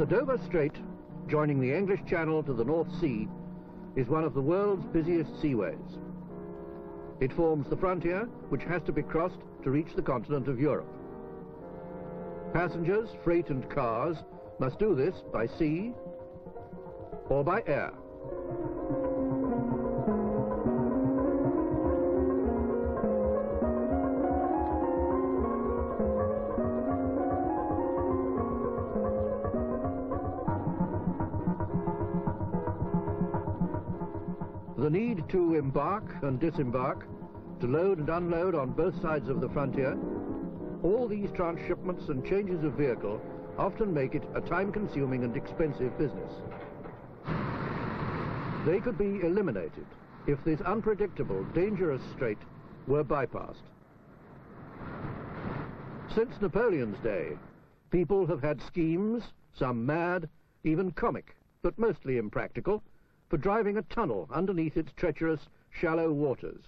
The Dover Strait, joining the English Channel to the North Sea, is one of the world's busiest seaways. It forms the frontier which has to be crossed to reach the continent of Europe. Passengers, freight and cars must do this by sea or by air. The need to embark and disembark, to load and unload on both sides of the frontier, all these transshipments and changes of vehicle often make it a time-consuming and expensive business. They could be eliminated if this unpredictable, dangerous strait were bypassed. Since Napoleon's day, people have had schemes, some mad, even comic, but mostly impractical, for driving a tunnel underneath its treacherous, shallow waters.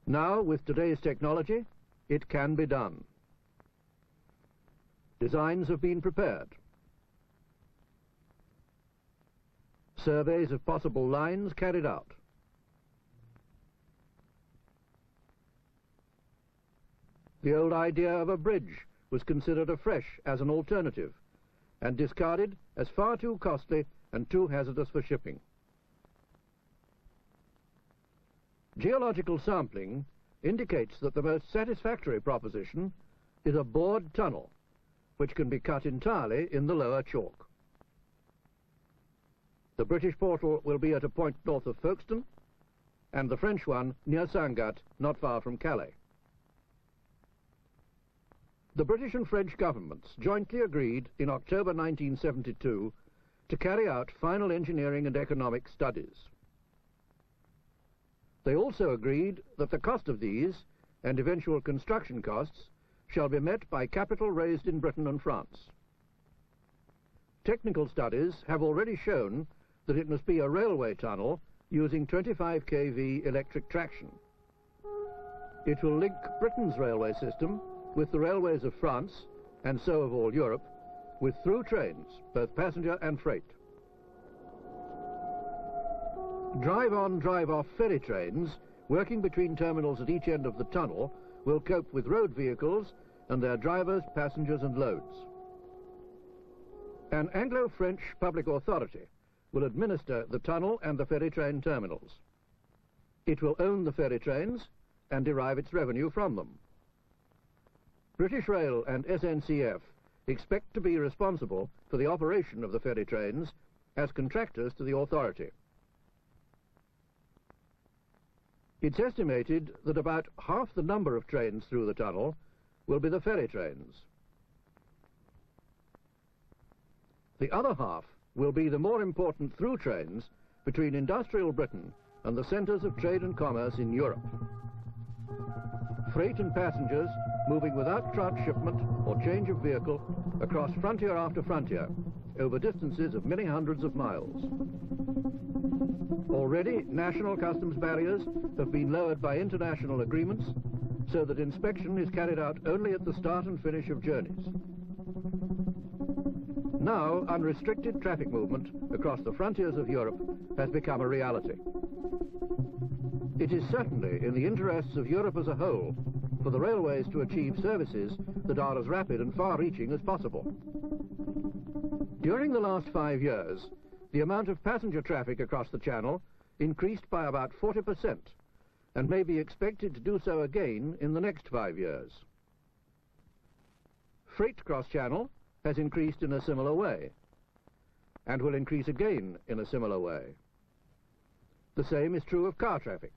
Now, with today's technology, it can be done. Designs have been prepared. Surveys of possible lines carried out. The old idea of a bridge was considered afresh as an alternative and discarded as far too costly and too hazardous for shipping. Geological sampling indicates that the most satisfactory proposition is a bored tunnel, which can be cut entirely in the lower chalk. The British portal will be at a point north of Folkestone, and the French one near Sangatte, not far from Calais. The British and French governments jointly agreed in October 1972 to carry out final engineering and economic studies. They also agreed that the cost of these and eventual construction costs shall be met by capital raised in Britain and France. Technical studies have already shown that it must be a railway tunnel using 25 kV electric traction. It will link Britain's railway system with the railways of France, and so of all Europe, with through trains, both passenger and freight. Drive-on, drive-off ferry trains working between terminals at each end of the tunnel will cope with road vehicles and their drivers, passengers and loads. An Anglo-French public authority will administer the tunnel and the ferry train terminals. It will own the ferry trains and derive its revenue from them. British Rail and SNCF expect to be responsible for the operation of the ferry trains as contractors to the authority. It's estimated that about half the number of trains through the tunnel will be the ferry trains. The other half will be the more important through trains between industrial Britain and the centres of trade and commerce in Europe. Freight and passengers moving without transshipment or change of vehicle across frontier after frontier over distances of many hundreds of miles. Already, national customs barriers have been lowered by international agreements so that inspection is carried out only at the start and finish of journeys. Now, unrestricted traffic movement across the frontiers of Europe has become a reality. It is certainly in the interests of Europe as a whole for the railways to achieve services that are as rapid and far-reaching as possible. During the last 5 years, the amount of passenger traffic across the Channel increased by about 40% and may be expected to do so again in the next 5 years. Freight cross-Channel has increased in a similar way and will increase again in a similar way. The same is true of car traffic.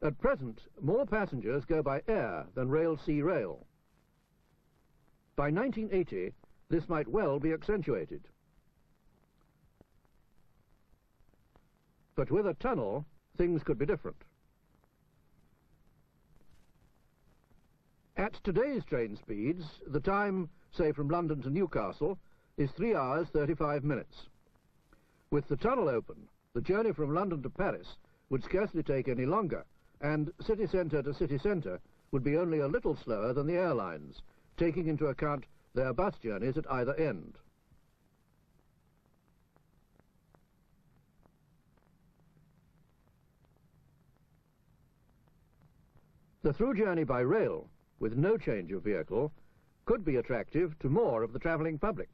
At present, more passengers go by air than rail-sea-rail. By 1980, this might well be accentuated. But with a tunnel, things could be different. At today's train speeds, the time, say from London to Newcastle, is 3 hours 35 minutes. With the tunnel open, the journey from London to Paris would scarcely take any longer, and city centre to city centre would be only a little slower than the airlines, taking into account their bus journeys at either end. The through journey by rail, with no change of vehicle, could be attractive to more of the travelling public.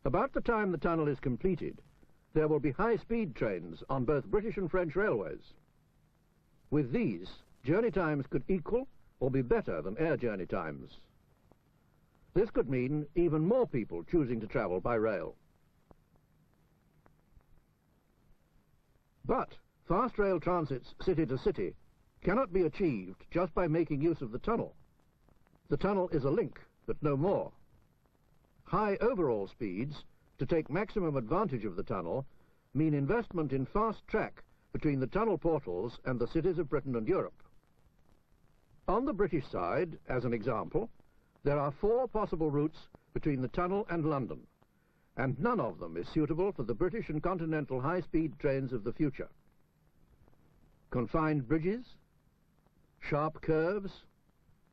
About the time the tunnel is completed, there will be high-speed trains on both British and French railways. With these, journey times could equal or be better than air journey times. This could mean even more people choosing to travel by rail. But fast rail transits city to city cannot be achieved just by making use of the tunnel. The tunnel is a link, but no more. High overall speeds, to take maximum advantage of the tunnel, mean investment in fast track between the tunnel portals and the cities of Britain and Europe. On the British side, as an example, there are 4 possible routes between the tunnel and London, and none of them is suitable for the British and continental high-speed trains of the future. Confined bridges, sharp curves,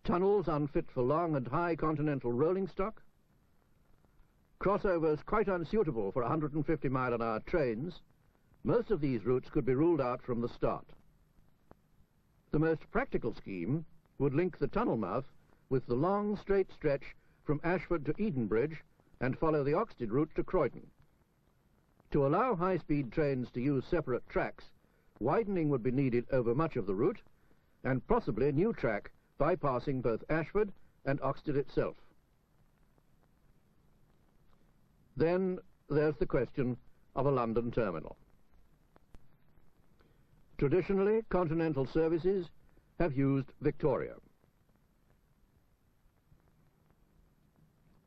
tunnels unfit for long and high continental rolling stock, crossovers quite unsuitable for 150-mile-an-hour trains, most of these routes could be ruled out from the start. The most practical scheme would link the tunnel mouth with the long straight stretch from Ashford to Edenbridge and follow the Oxted route to Croydon. To allow high-speed trains to use separate tracks, widening would be needed over much of the route, and possibly a new track bypassing both Ashford and Oxted itself. Then there's the question of a London terminal. Traditionally, continental services have used Victoria.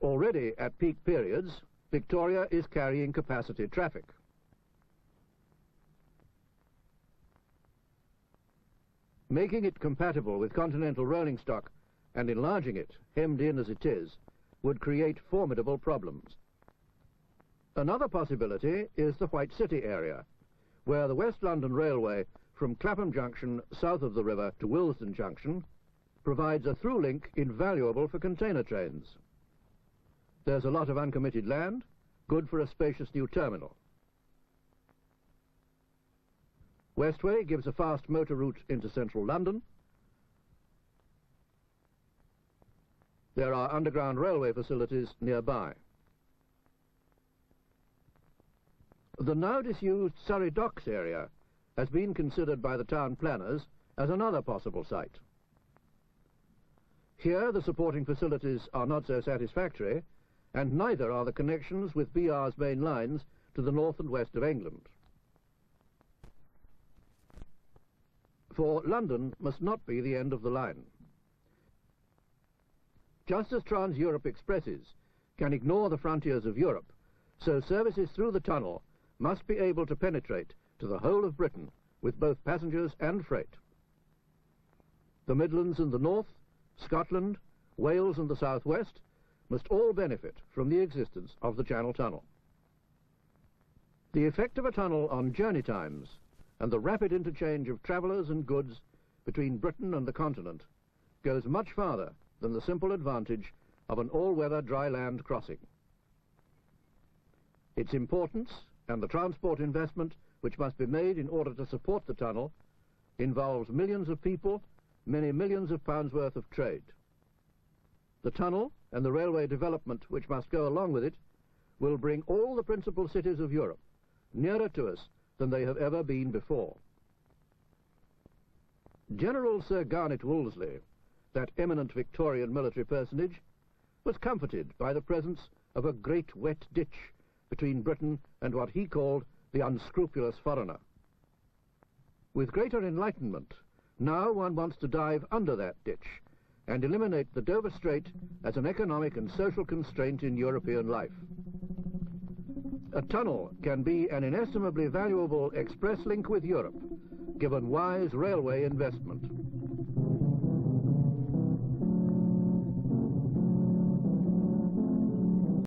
Already at peak periods, Victoria is carrying capacity traffic. Making it compatible with continental rolling stock and enlarging it, hemmed in as it is, would create formidable problems. Another possibility is the White City area, where the West London Railway from Clapham Junction south of the river to Willesden Junction provides a through link invaluable for container trains. There's a lot of uncommitted land, good for a spacious new terminal. Westway gives a fast motor route into central London. There are underground railway facilities nearby. The now disused Surrey Docks area has been considered by the town planners as another possible site. Here the supporting facilities are not so satisfactory, and neither are the connections with BR's main lines to the north and west of England. For London must not be the end of the line. Just as Trans-Europe expresses can ignore the frontiers of Europe, so services through the tunnel must be able to penetrate to the whole of Britain with both passengers and freight. The Midlands and the north, Scotland, Wales and the southwest must all benefit from the existence of the Channel Tunnel. The effect of a tunnel on journey times and the rapid interchange of travellers and goods between Britain and the continent goes much farther than the simple advantage of an all-weather dry land crossing. Its importance and the transport investment which must be made in order to support the tunnel involves millions of people, many millions of pounds worth of trade. The tunnel and the railway development which must go along with it will bring all the principal cities of Europe nearer to us than they have ever been before. General Sir Garnet Wolseley, that eminent Victorian military personage, was comforted by the presence of a great wet ditch between Britain and what he called the unscrupulous foreigner. With greater enlightenment, now one wants to dive under that ditch and eliminate the Dover Strait as an economic and social constraint in European life. A tunnel can be an inestimably valuable express link with Europe, given wise railway investment.